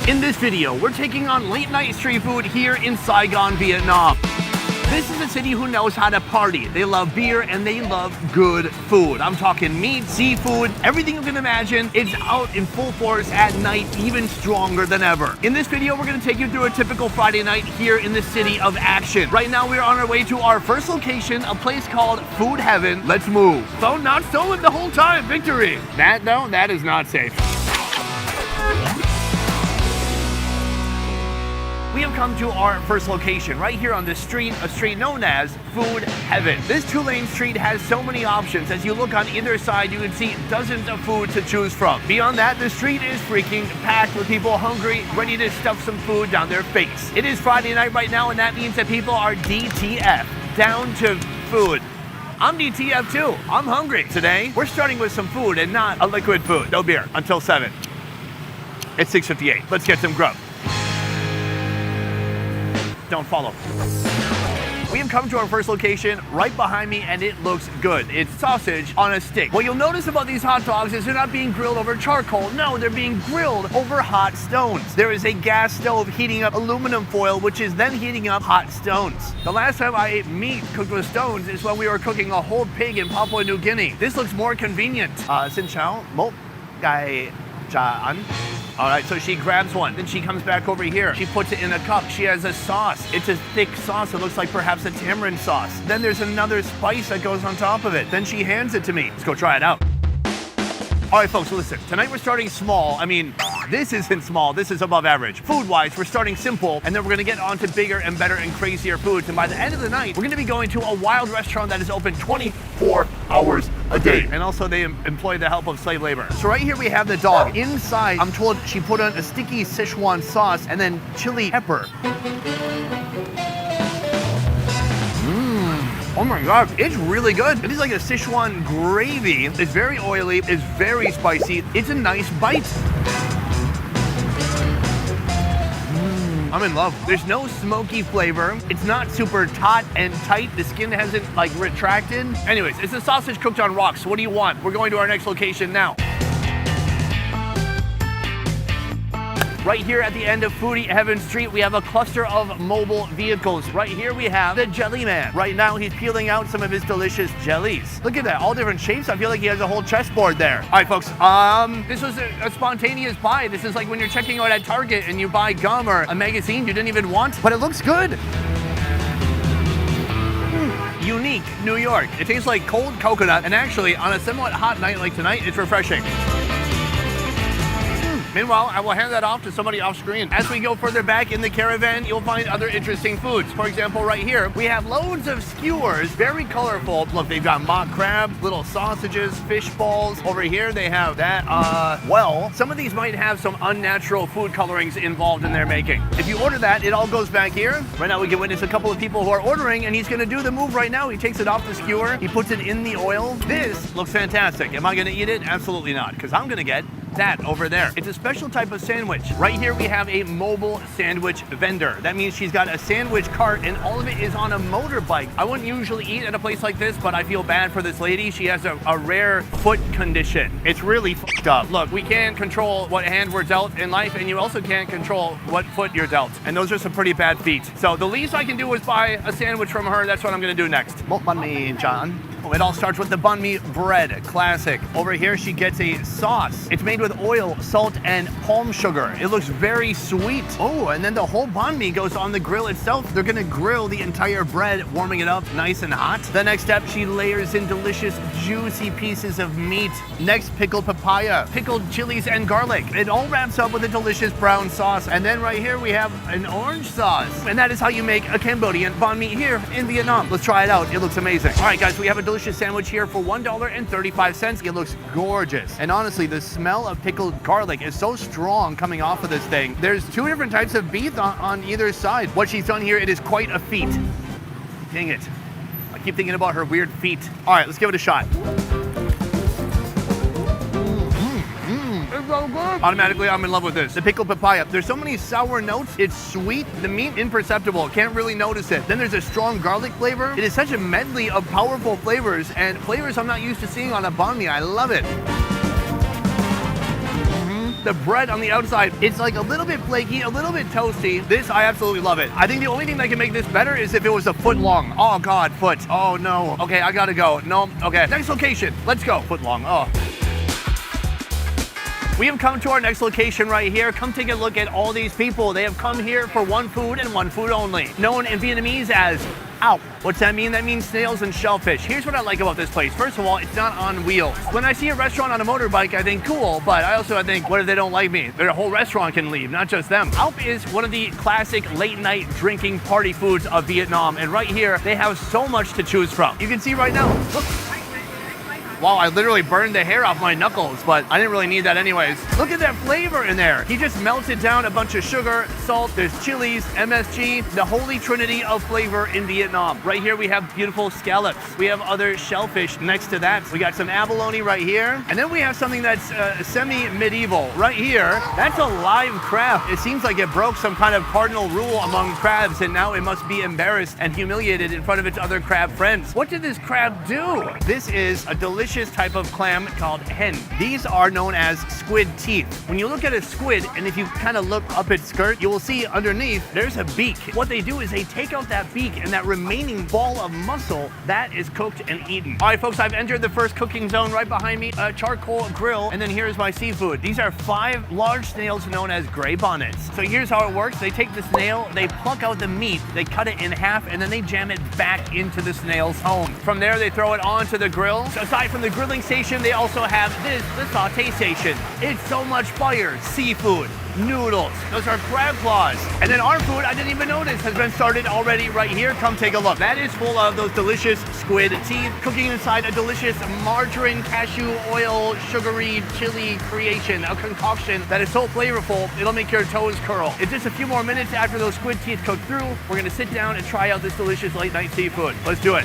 In this video, we're taking on late night street food here in Saigon, Vietnam. This is a city who knows how to party. They love beer and they love good food. I'm talking meat, seafood, everything you can imagine. It's out in full force at night, even stronger than ever. In this video, we're gonna take you through a typical Friday night here in the city of action. Right now, we're on our way to our first location, a place called Food Heaven. Let's move. Phone not stolen the whole time, victory. That is not safe. We have come to our first location right here on this street, a street known as Food Heaven. This two-lane street has so many options. As you look on either side, you can see dozens of food to choose from. Beyond that, the street is freaking packed with people hungry, ready to stuff some food down their face. It is Friday night right now, and that means that people are DTF, down to food. I'm DTF too. I'm hungry. Today, we're starting with some food and not a liquid food. No beer until 7. It's 6:58. Let's get some grub. Don't follow. We have come to our first location right behind me, and it looks good. It's sausage on a stick. What you'll notice about these hot dogs is they're not being grilled over charcoal. No, they're being grilled over hot stones. There is a gas stove heating up aluminum foil, which is then heating up hot stones. The last time I ate meat cooked with stones is when we were cooking a whole pig in Papua New Guinea. This looks more convenient. Xin chào, một cái trà ăn. All right, so she grabs one, then she comes back over here. She puts it in a cup. She has a sauce. It's a thick sauce. It looks like perhaps a tamarind sauce. Then there's another spice that goes on top of it. Then she hands it to me. Let's go try it out. All right, folks, listen. Tonight we're starting small. I mean, this isn't small. This is above average. Food-wise, we're starting simple, and then we're gonna get on to bigger and better and crazier foods. And by the end of the night, we're gonna be going to a wild restaurant that is open 24 hours a day. And also they employ the help of slave labor. So right here we have the dog. Inside, I'm told she put on a sticky Sichuan sauce and then chili pepper. Oh my God, it's really good. It is like a Sichuan gravy. It's very oily, it's very spicy. It's a nice bite. I'm in love. There's no smoky flavor. It's not super taut and tight. The skin hasn't like retracted. Anyways, it's a sausage cooked on rocks. What do you want? We're going to our next location now. Right here at the end of Food Heaven Street, we have a cluster of mobile vehicles. Right here we have the Jelly Man. Right now he's peeling out some of his delicious jellies. Look at that, all different shapes. I feel like he has a whole chessboard there. All right, folks, this was a spontaneous buy. This is like when you're checking out at Target and you buy gum or a magazine you didn't even want, but it looks good. Unique, New York. It tastes like cold coconut, and actually, on a somewhat hot night like tonight, it's refreshing. Meanwhile, I will hand that off to somebody off screen. As we go further back in the caravan, you'll find other interesting foods. For example, right here, we have loads of skewers, very colorful. Look, they've got mock crab, little sausages, fish balls. Over here, they have that, well, some of these might have some unnatural food colorings involved in their making. If you order that, it all goes back here. Right now, we can witness a couple of people who are ordering, and he's gonna do the move right now. He takes it off the skewer, he puts it in the oil. This looks fantastic. Am I gonna eat it? Absolutely not, because I'm gonna get that over there. It's a special type of sandwich. Right here we have a mobile sandwich vendor. That means she's got a sandwich cart and all of it is on a motorbike. I wouldn't usually eat at a place like this, but I feel bad for this lady. She has a rare foot condition. It's really fucked up. Look, we can't control what hand we're dealt in life, and you also can't control what foot you're dealt. And those are some pretty bad feet. So the least I can do is buy a sandwich from her. That's what I'm gonna do next. Một bánh mì John. Oh, it all starts with the banh mi bread, classic. Over here, she gets a sauce. It's made with oil, salt, and palm sugar. It looks very sweet. Oh, and then the whole banh mi goes on the grill itself. They're gonna grill the entire bread, warming it up nice and hot. The next step, she layers in delicious, juicy pieces of meat. Next, pickled papaya, pickled chilies, and garlic. It all wraps up with a delicious brown sauce. And then right here, we have an orange sauce. And that is how you make a Cambodian banh mi here in Vietnam. Let's try it out. It looks amazing. All right, guys, we have a delicious sandwich here for $1.35. It looks gorgeous. And honestly, the smell of pickled garlic is so strong coming off of this thing. There's two different types of beef on either side. What she's done here, it is quite a feat. Dang it. I keep thinking about her weird feet. All right, let's give it a shot. It's so good. Automatically, I'm in love with this. The pickled papaya. There's so many sour notes. It's sweet. The meat, imperceptible. Can't really notice it. Then there's a strong garlic flavor. It is such a medley of powerful flavors, and flavors I'm not used to seeing on a banh mi. I love it. The bread on the outside, it's like a little bit flaky, a little bit toasty. This, I absolutely love it. I think the only thing that can make this better is if it was a foot long. Oh God, foot. Oh no. Okay, I gotta go. No, okay. Next location, let's go. Foot long, oh. We have come to our next location right here. Come take a look at all these people. They have come here for one food and one food only. Known in Vietnamese as Ao. What's that mean? That means snails and shellfish. Here's what I like about this place. First of all, it's not on wheels. When I see a restaurant on a motorbike, I think cool, but I also think, what if they don't like me? Their whole restaurant can leave, not just them. Ao is one of the classic late night drinking party foods of Vietnam. And right here, they have so much to choose from. You can see right now, look. Wow, I literally burned the hair off my knuckles, but I didn't really need that anyways. Look at that flavor in there. He just melted down a bunch of sugar, salt, there's chilies, MSG, the holy trinity of flavor in Vietnam. Right here we have beautiful scallops. We have other shellfish next to that. We got some abalone right here. And then we have something that's semi-medieval. Right here, that's a live crab. It seems like it broke some kind of cardinal rule among crabs, and now it must be embarrassed and humiliated in front of its other crab friends. What did this crab do? This is a delicious type of clam called hen. These are known as squid teeth. When you look at a squid, and if you kind of look up its skirt, you will see underneath there's a beak. What they do is they take out that beak, and that remaining ball of muscle, that is cooked and eaten. All right, folks, I've entered the first cooking zone right behind me, a charcoal grill, and then here's my seafood. These are 5 large snails known as gray bonnets. So here's how it works. They take the snail, they pluck out the meat, they cut it in half, and then they jam it back into the snail's home. From there, they throw it onto the grill. So aside from the grilling station, they also have this, the saute station. It's so much fire, seafood, noodles. Those are crab claws. And then our food, I didn't even notice, has been started already right here. Come take a look. That is full of those delicious squid teeth, cooking inside a delicious margarine, cashew oil, sugary chili creation, a concoction that is so flavorful, it'll make your toes curl. In just a few more minutes after those squid teeth cook through, we're gonna sit down and try out this delicious late night seafood. Let's do it.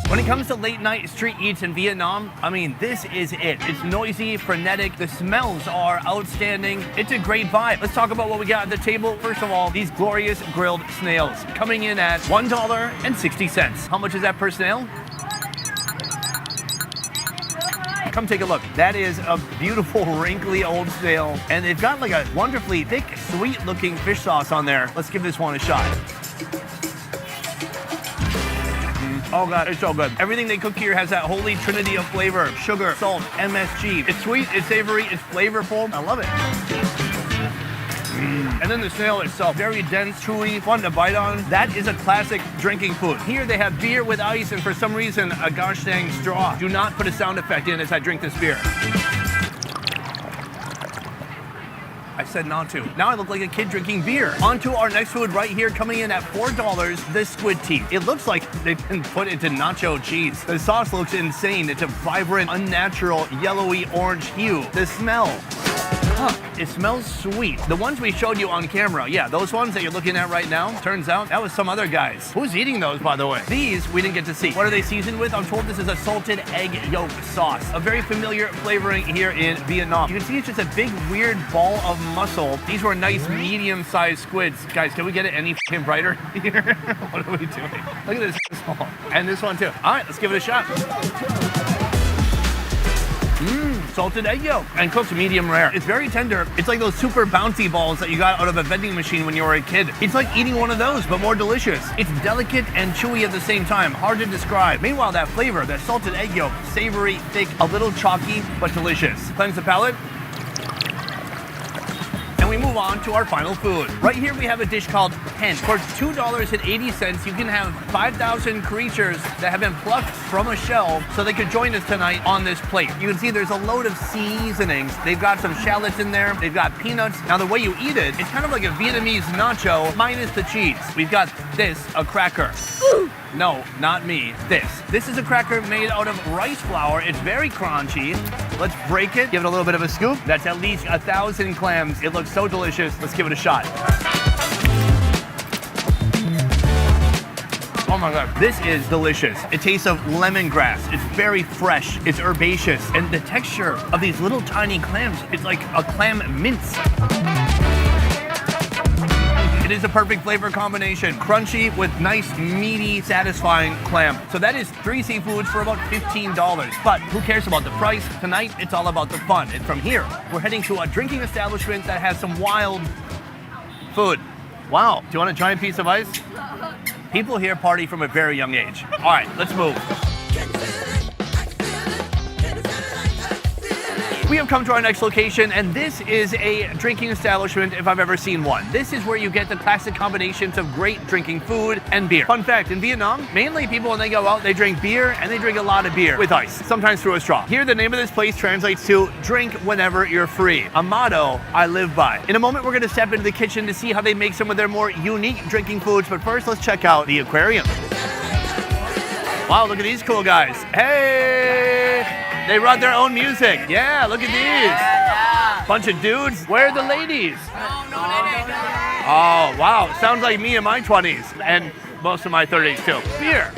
When it comes to late night street eats in Vietnam, I mean, this is it. It's noisy, frenetic. The smells are outstanding. It's a great vibe. Let's talk about what we got at the table. First of all, these glorious grilled snails coming in at $1.60. How much is that per snail? Come take a look. That is a beautiful, wrinkly old snail. And they've got like a wonderfully thick, sweet-looking fish sauce on there. Let's give this one a shot. Oh God, it's so good. Everything they cook here has that holy trinity of flavor. Sugar, salt, MSG. It's sweet, it's savory, it's flavorful. I love it. And then the snail itself, very dense, chewy, fun to bite on. That is a classic drinking food. Here they have beer with ice and for some reason, a gosh dang straw. Do not put a sound effect in as I drink this beer. I said not to. Now I look like a kid drinking beer. On to our next food right here, coming in at $4, the squid teeth. It looks like they've been put into nacho cheese. The sauce looks insane. It's a vibrant, unnatural, yellowy orange hue. The smell. It smells sweet. The ones we showed you on camera, yeah, those ones that you're looking at right now, turns out that was some other guys. Who's eating those, by the way? These we didn't get to see. What are they seasoned with? I'm told this is a salted egg yolk sauce. A very familiar flavoring here in Vietnam. You can see it's just a big, weird ball of muscle. These were nice, medium-sized squids. Guys, can we get it any f***ing brighter here? What are we doing? Look at this small. And this one too. All right, let's give it a shot. Salted egg yolk and cooked medium rare. It's very tender. It's like those super bouncy balls that you got out of a vending machine when you were a kid. It's like eating one of those, but more delicious. It's delicate and chewy at the same time. Hard to describe. Meanwhile, that flavor, that salted egg yolk, savory, thick, a little chalky, but delicious. Cleanse the palate. We move on to our final food. Right here we have a dish called hen. For $2.80, you can have 5,000 creatures that have been plucked from a shell so they could join us tonight on this plate. You can see there's a load of seasonings. They've got some shallots in there. They've got peanuts. Now the way you eat it, it's kind of like a Vietnamese nacho minus the cheese. We've got this, a cracker. Ooh. No, not me. This is a cracker made out of rice flour. It's very crunchy. Let's break it, give it a little bit of a scoop. That's at least 1,000 clams. It looks so delicious. Let's give it a shot. Oh my God, this is delicious. It tastes of lemongrass. It's very fresh. It's herbaceous. And the texture of these little tiny clams, it's like a clam mince. It is a perfect flavor combination. Crunchy with nice, meaty, satisfying clam. So that is 3 seafoods for about $15. But who cares about the price? Tonight, it's all about the fun. And from here, we're heading to a drinking establishment that has some wild food. Wow, do you want a giant piece of ice? People here party from a very young age. All right, let's move. We have come to our next location, and this is a drinking establishment if I've ever seen one. This is where you get the classic combinations of great drinking food and beer. Fun fact, in Vietnam, mainly people when they go out, they drink beer, and they drink a lot of beer with ice, sometimes through a straw. Here, the name of this place translates to drink whenever you're free, a motto I live by. In a moment, we're gonna step into the kitchen to see how they make some of their more unique drinking foods, but first, let's check out the aquarium. Wow, look at these cool guys. Hey! They brought their own music. Yeah, look at these. Yeah. Bunch of dudes. Where are the ladies? No, oh, wow. Sounds like me in my 20s and most of my 30s too. Beer.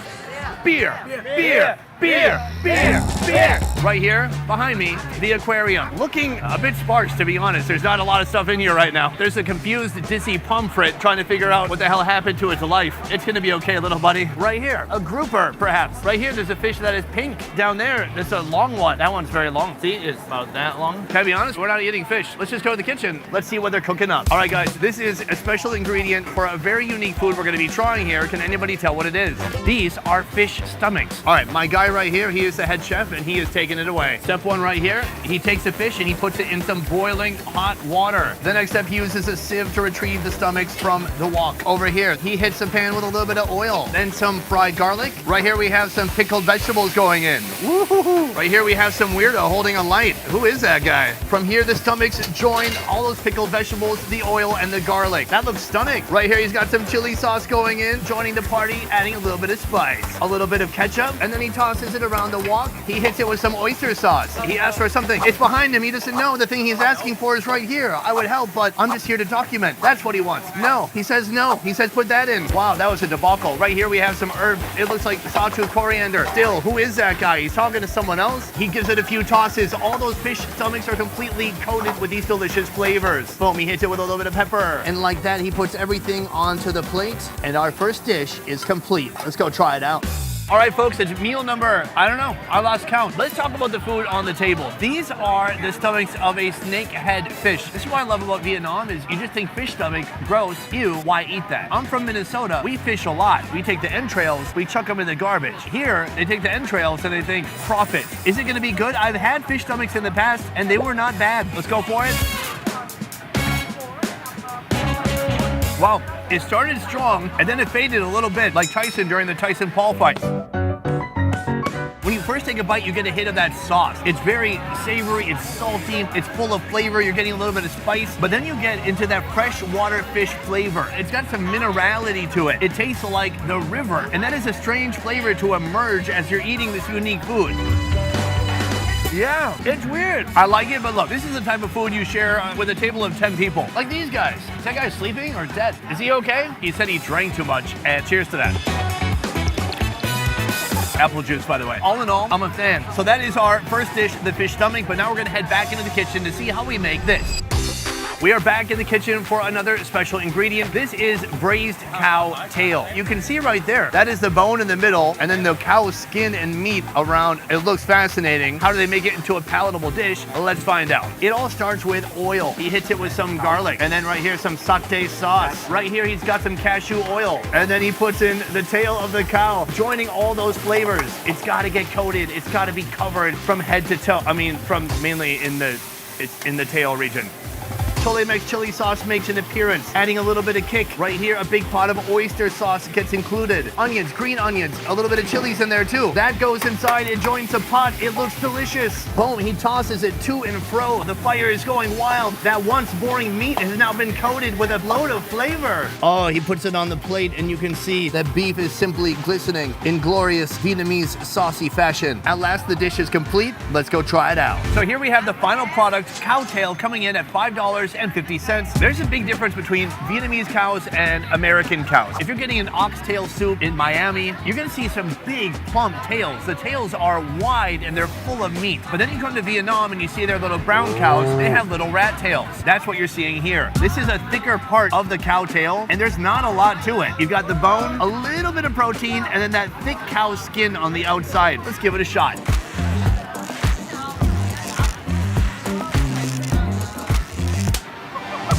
Beer. Beer. Beer. Beer. Beer. Right here, behind me, the aquarium. Looking a bit sparse, to be honest. There's not a lot of stuff in here right now. There's a confused, dizzy pomfret trying to figure out what the hell happened to its life. It's gonna be okay, little buddy. Right here, a grouper, perhaps. Right here, there's a fish that is pink. Down there, there's a long one. That one's very long. See, it's about that long. Can I be honest? We're not eating fish. Let's just go to the kitchen. Let's see what they're cooking up. All right, guys, this is a special ingredient for a very unique food we're gonna be trying here. Can anybody tell what it is? These are fish stomachs. All right, my guy right here, he is the head chef, and he is taking it away. Step one right here, he takes a fish and he puts it in some boiling hot water. The next step, he uses a sieve to retrieve the stomachs from the wok. Over here, he hits the pan with a little bit of oil, then some fried garlic. Right here, we have some pickled vegetables going in. Woo-hoo-hoo. Right here, we have some weirdo holding a light. Who is that guy? From here, the stomachs join all those pickled vegetables, the oil, and the garlic. That looks stunning. Right here, he's got some chili sauce going in, joining the party, adding a little bit of spice, a little bit of ketchup, and then he tosses it around the wok. He hits it with some oyster sauce. He asks for something. It's behind him. He doesn't know. The thing he's asking for is right here. I would help, but I'm just here to document. That's what he wants. No. He says no. He says put that in. Wow, that was a debacle. Right here we have some herbs. It looks like sawtooth coriander. Still, who is that guy? He's talking to someone else. He gives it a few tosses. All those fish stomachs are completely coated with these delicious flavors. Boom, he hits it with a little bit of pepper. And like that, he puts everything onto the plate. And our first dish is complete. Let's go try it out. All right, folks, it's meal number, I don't know, I lost count. Let's talk about the food on the table. These are the stomachs of a snakehead fish. This is what I love about Vietnam is you just think fish stomach, gross, ew, why eat that? I'm from Minnesota. We fish a lot. We take the entrails, we chuck them in the garbage. Here, they take the entrails and they think, profit. Is it gonna be good? I've had fish stomachs in the past and they were not bad. Let's go for it. Wow, it started strong and then it faded a little bit, like Tyson during the Tyson-Paul fight. When you first take a bite, you get a hit of that sauce. It's very savory, it's salty, it's full of flavor, you're getting a little bit of spice, but then you get into that freshwater fish flavor. It's got some minerality to it. It tastes like the river, and that is a strange flavor to emerge as you're eating this unique food. Yeah, it's weird. I like it, but look, this is the type of food you share with a table of 10 people. Like these guys. Is that guy sleeping or dead? Is he okay? He said he drank too much, and cheers to that. Apple juice, by the way. All in all, I'm a fan. So that is our first dish, the fish stomach, but now we're gonna head back into the kitchen to see how we make this. We are back in the kitchen for another special ingredient. This is braised cow tail. You can see right there, that is the bone in the middle, and then the cow skin and meat around. It looks fascinating. How do they make it into a palatable dish? Let's find out. It all starts with oil. He hits it with some garlic, and then right here, some satay sauce. Right here, he's got some cashew oil, and then he puts in the tail of the cow, joining all those flavors. It's gotta get coated. It's gotta be covered from head to toe. I mean, from mainly it's in the tail region. Chole chili sauce makes an appearance, adding a little bit of kick. Right here, a big pot of oyster sauce gets included. Onions, green onions, a little bit of chilies in there too. That goes inside, it joins the pot. It looks delicious. Boom, he tosses it to and fro. The fire is going wild. That once boring meat has now been coated with a load of flavor. Oh, he puts it on the plate and you can see that beef is simply glistening in glorious Vietnamese saucy fashion. At last, the dish is complete. Let's go try it out. So here we have the final product, cow tail, coming in at $5 $2.50. There's a big difference between Vietnamese cows and American cows. If you're getting an oxtail soup in Miami, you're gonna see some big plump tails. The tails are wide and they're full of meat. But then you come to Vietnam and you see their little brown cows, they have little rat tails. That's what you're seeing here. This is a thicker part of the cow tail, and there's not a lot to it. You've got the bone, a little bit of protein, and then that thick cow skin on the outside. Let's give it a shot.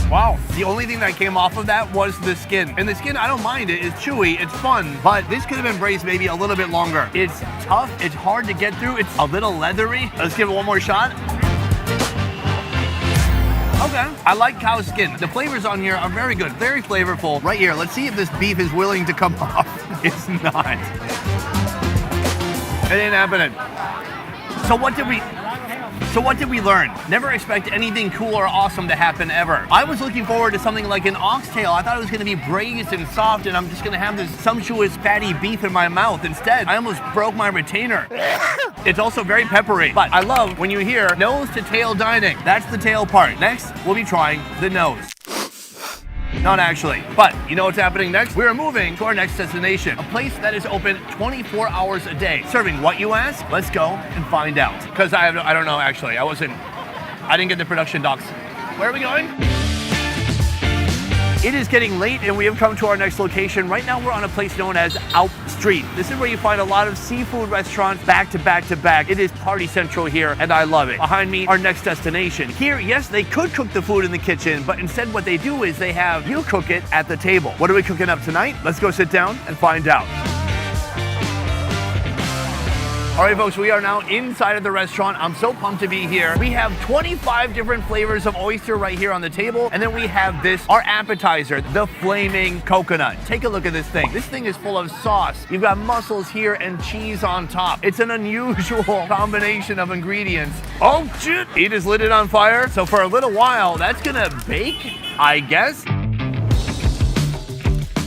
Wow, the only thing that came off of that was the skin. And the skin, I don't mind it, it's chewy, it's fun, but this could have been braised maybe a little bit longer. It's tough, it's hard to get through, it's a little leathery. Let's give it one more shot. Okay, I like cow skin. The flavors on here are very good, very flavorful. Right here, let's see if this beef is willing to come off. It's not. It ain't happening. So what did we learn? Never expect anything cool or awesome to happen ever. I was looking forward to something like an oxtail. I thought it was gonna be braised and soft and I'm just gonna have this sumptuous fatty beef in my mouth. Instead, I almost broke my retainer. It's also very peppery, but I love when you hear nose to tail dining. That's the tail part. Next, we'll be trying the nose. Not actually, but you know what's happening next? We're moving to our next destination, a place that is open 24 hours a day. Serving what, you ask? Let's go and find out. Because I don't know actually, I didn't get the production docs. Where are we going? It is getting late and we have come to our next location. Right now we're on a place known as Out Street. This is where you find a lot of seafood restaurants back to back to back. It is party central here and I love it. Behind me, our next destination. Here, yes, they could cook the food in the kitchen, but instead what they do is they have you cook it at the table. What are we cooking up tonight? Let's go sit down and find out. All right, folks, we are now inside of the restaurant. I'm so pumped to be here. We have 25 different flavors of oyster right here on the table. And then we have this, our appetizer, the flaming coconut. Take a look at this thing. This thing is full of sauce. You've got mussels here and cheese on top. It's an unusual combination of ingredients. Oh, shit. He just lit it on fire. So for a little while, that's gonna bake, I guess.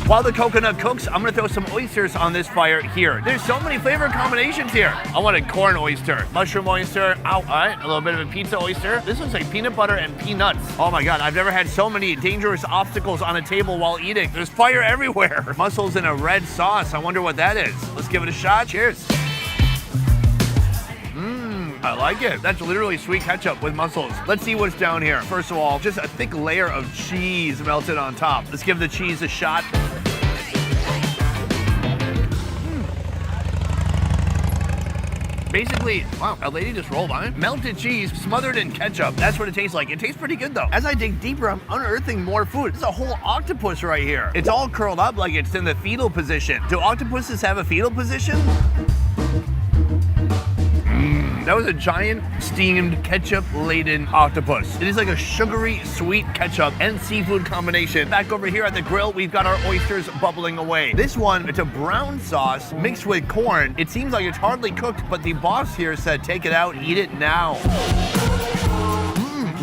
While the coconut cooks, I'm gonna throw some oysters on this fire here. There's so many flavor combinations here. I want a corn oyster, mushroom oyster, all right, a little bit of a pizza oyster. This looks like peanut butter and peanuts. Oh my God, I've never had so many dangerous obstacles on a table while eating. There's fire everywhere. Mussels in a red sauce, I wonder what that is. Let's give it a shot, cheers. I like it. That's literally sweet ketchup with mussels. Let's see what's down here. First of all, just a thick layer of cheese melted on top. Let's give the cheese a shot. Basically, wow, a lady just rolled by. Melted cheese smothered in ketchup. That's what it tastes like. It tastes pretty good though. As I dig deeper, I'm unearthing more food. There's a whole octopus right here. It's all curled up like it's in the fetal position. Do octopuses have a fetal position? That was a giant steamed ketchup-laden octopus. It is like a sugary, sweet ketchup and seafood combination. Back over here at the grill, we've got our oysters bubbling away. This one, it's a brown sauce mixed with corn. It seems like it's hardly cooked, but the boss here said, take it out, eat it now.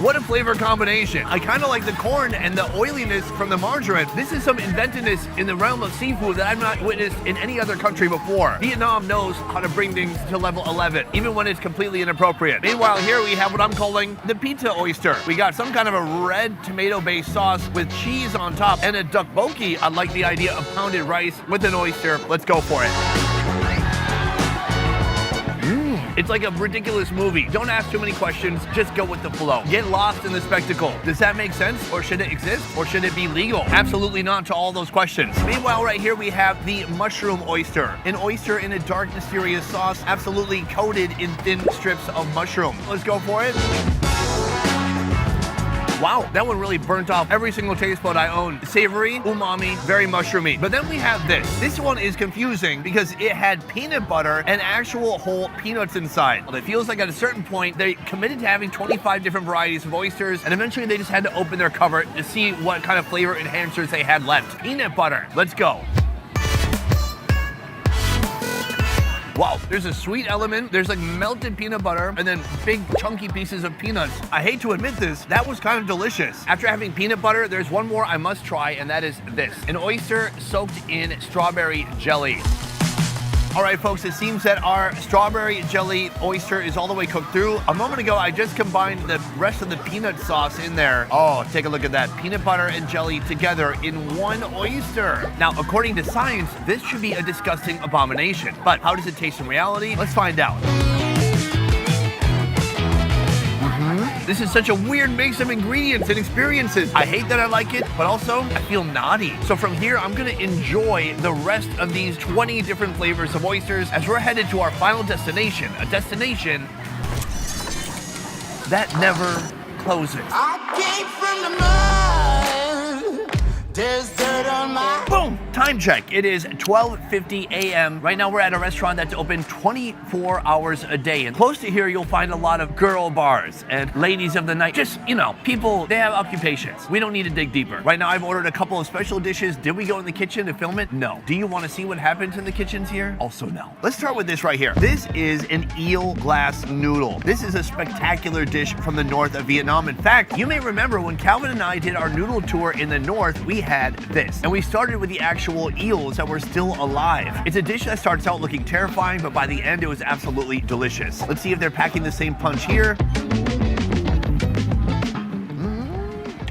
What a flavor combination. I kind of like the corn and the oiliness from the margarine. This is some inventiveness in the realm of seafood that I've not witnessed in any other country before. Vietnam knows how to bring things to level 11, even when it's completely inappropriate. Meanwhile, here we have what I'm calling the pizza oyster. We got some kind of a red tomato-based sauce with cheese on top and a tteokbokki. I like the idea of pounded rice with an oyster. Let's go for it. It's like a ridiculous movie. Don't ask too many questions, just go with the flow. Get lost in the spectacle. Does that make sense? Or should it exist? Or should it be legal? Absolutely not to all those questions. Meanwhile, right here we have the mushroom oyster. An oyster in a dark, mysterious sauce, absolutely coated in thin strips of mushroom. Let's go for it. Wow, that one really burnt off every single taste bud I own. Savory, umami, very mushroomy. But then we have this. This one is confusing because it had peanut butter and actual whole peanuts inside. Well, it feels like at a certain point, they committed to having 25 different varieties of oysters, and eventually they just had to open their cover to see what kind of flavor enhancers they had left. Peanut butter, let's go. Wow, there's a sweet element, there's like melted peanut butter, and then big chunky pieces of peanuts. I hate to admit this, that was kind of delicious. After having peanut butter, there's one more I must try, and that is this. An oyster soaked in strawberry jelly. All right, folks, it seems that our strawberry jelly oyster is all the way cooked through. A moment ago, I just combined the rest of the peanut sauce in there. Oh, take a look at that. Peanut butter and jelly together in one oyster. Now, according to science, this should be a disgusting abomination. But how does it taste in reality? Let's find out. This is such a weird mix of ingredients and experiences. I hate that I like it, but also I feel naughty. So from here, I'm gonna enjoy the rest of these 20 different flavors of oysters as we're headed to our final destination, a destination that never closes. I came from the mud. There's dirt on my... Boom! Time check. It is 12:50 a.m. Right now we're at a restaurant that's open 24 hours a day. And close to here, you'll find a lot of girl bars and ladies of the night. Just, you know, people, they have occupations. We don't need to dig deeper. Right now I've ordered a couple of special dishes. Did we go in the kitchen to film it? No. Do you want to see what happens in the kitchens here? Also no. Let's start with this right here. This is an eel glass noodle. This is a spectacular dish from the north of Vietnam. In fact, you may remember when Calvin and I did our noodle tour in the north, we had this. And we started with the actual eels that were still alive. It's a dish that starts out looking terrifying, but by the end it was absolutely delicious. Let's see if they're packing the same punch here.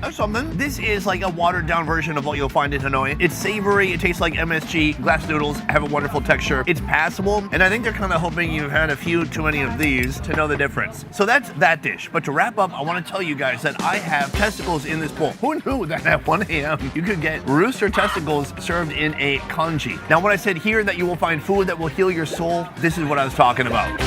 That's something. This is like a watered down version of what you'll find in Hanoi. It's savory, it tastes like MSG. Glass noodles have a wonderful texture. It's passable, and I think they're kind of hoping you've had a few too many of these to know the difference. So that's that dish. But to wrap up, I want to tell you guys that I have testicles in this bowl. Who knew that at 1 a.m. you could get rooster testicles served in a congee? Now, when I said here that you will find food that will heal your soul, this is what I was talking about.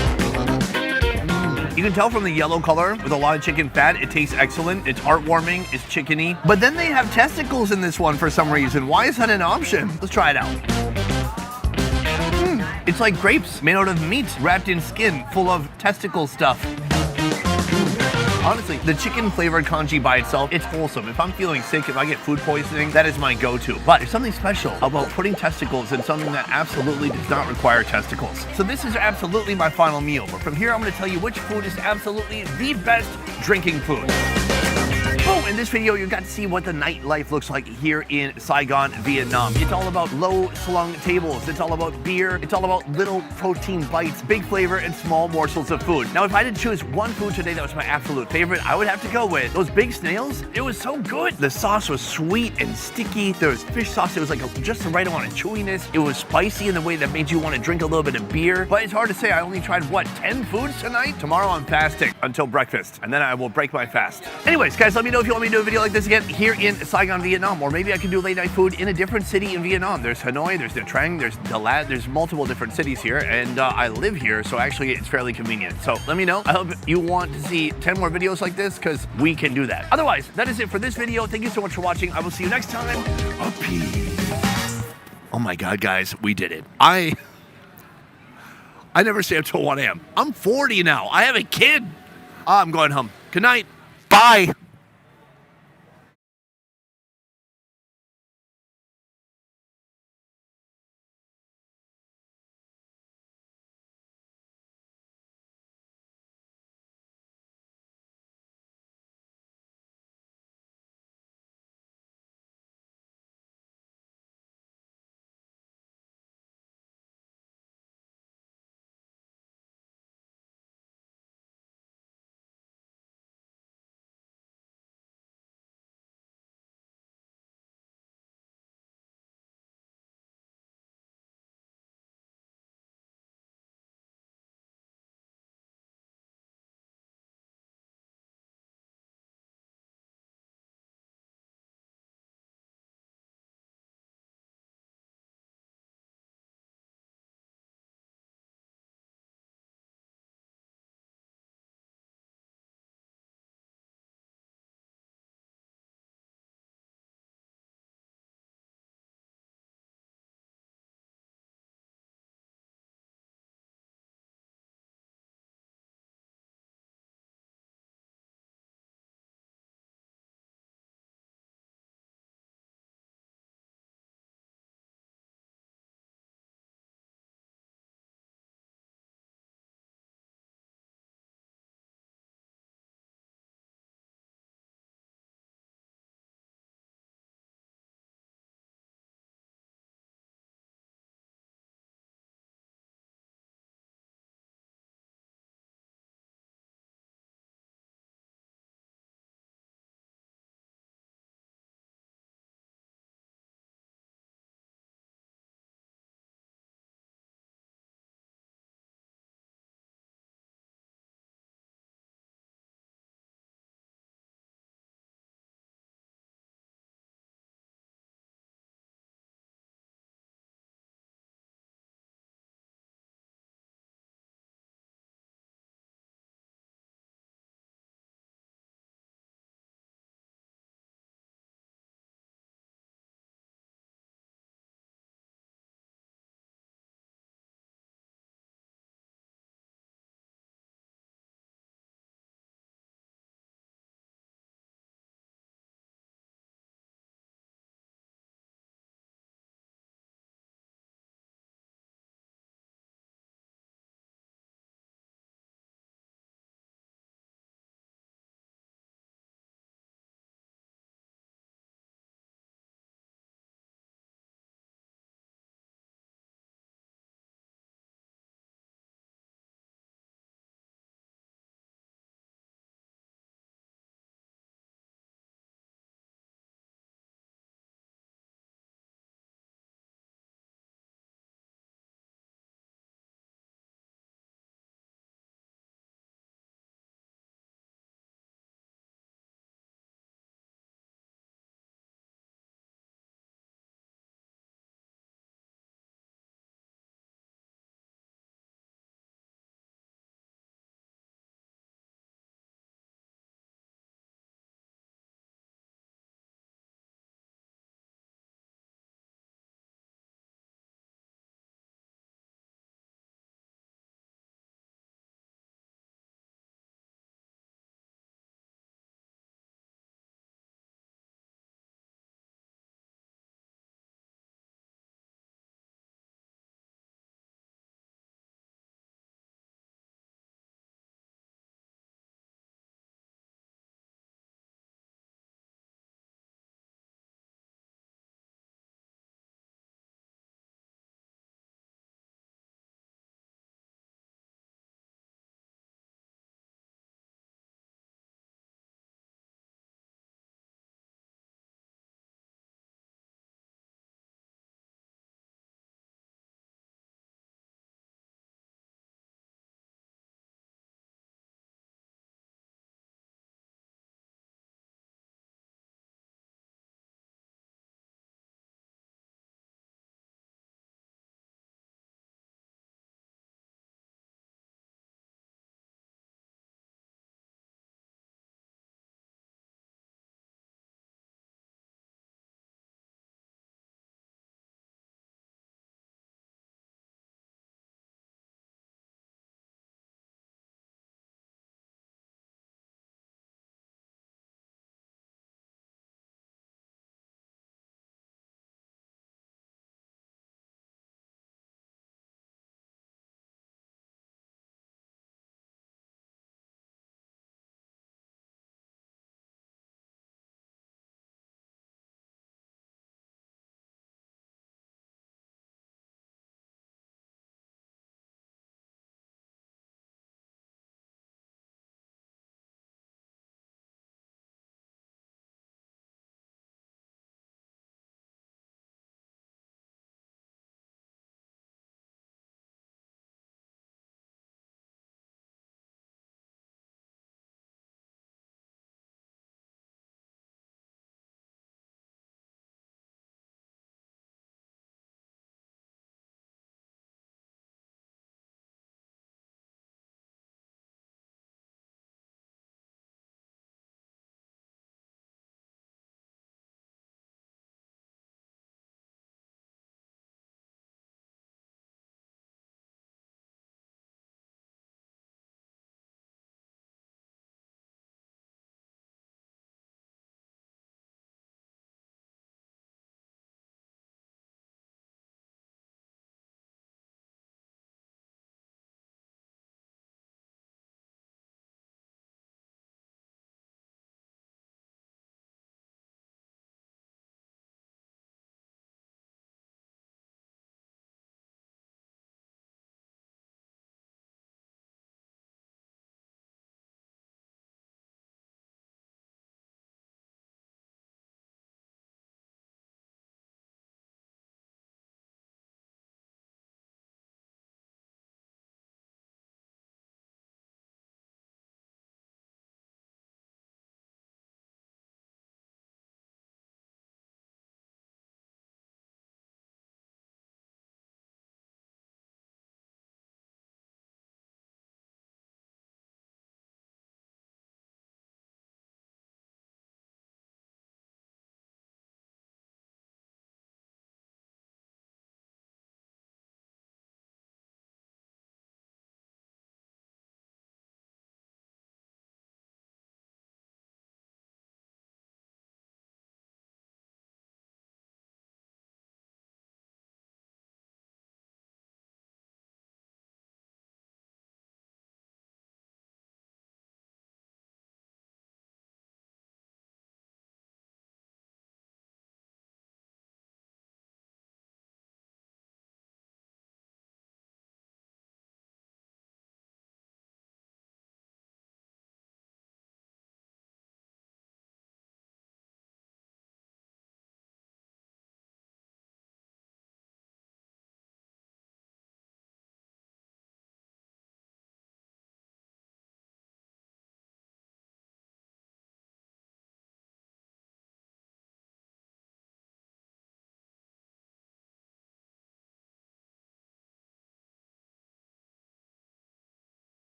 You can tell from the yellow color with a lot of chicken fat, it tastes excellent. It's heartwarming, it's chickeny. But then they have testicles in this one for some reason. Why is that an option? Let's try it out. It's like grapes made out of meat, wrapped in skin, full of testicle stuff. Honestly, the chicken flavored congee by itself, it's wholesome. If I'm feeling sick, if I get food poisoning, that is my go-to. But there's something special about putting testicles in something that absolutely does not require testicles. So this is absolutely my final meal. But from here, I'm gonna tell you which food is absolutely the best drinking food. Oh, in this video, you got to see what the nightlife looks like here in Saigon, Vietnam. It's all about low-slung tables. It's all about beer. It's all about little protein bites, big flavor, and small morsels of food. Now, if I had to choose one food today that was my absolute favorite, I would have to go with those big snails. It was so good. The sauce was sweet and sticky. There was fish sauce. It was like just the right amount of chewiness. It was spicy in the way that made you want to drink a little bit of beer. But it's hard to say. I only tried, what, 10 foods tonight? Tomorrow I'm fasting until breakfast, and then I will break my fast. Anyways, guys, let me know if you want me to do a video like this again here in Saigon, Vietnam, or maybe I can do late night food in a different city in Vietnam. There's Hanoi, there's Nha Trang, there's Dalat, there's multiple different cities here, and I live here, so actually it's fairly convenient. So let me know. I hope you want to see 10 more videos like this, because we can do that. Otherwise, that is it for this video. Thank you so much for watching. I will see you next time. Peace. Oh my God, guys, we did it. I never stay up till 1 a.m. I'm 40 now. I have a kid. I'm going home. Good night. Bye.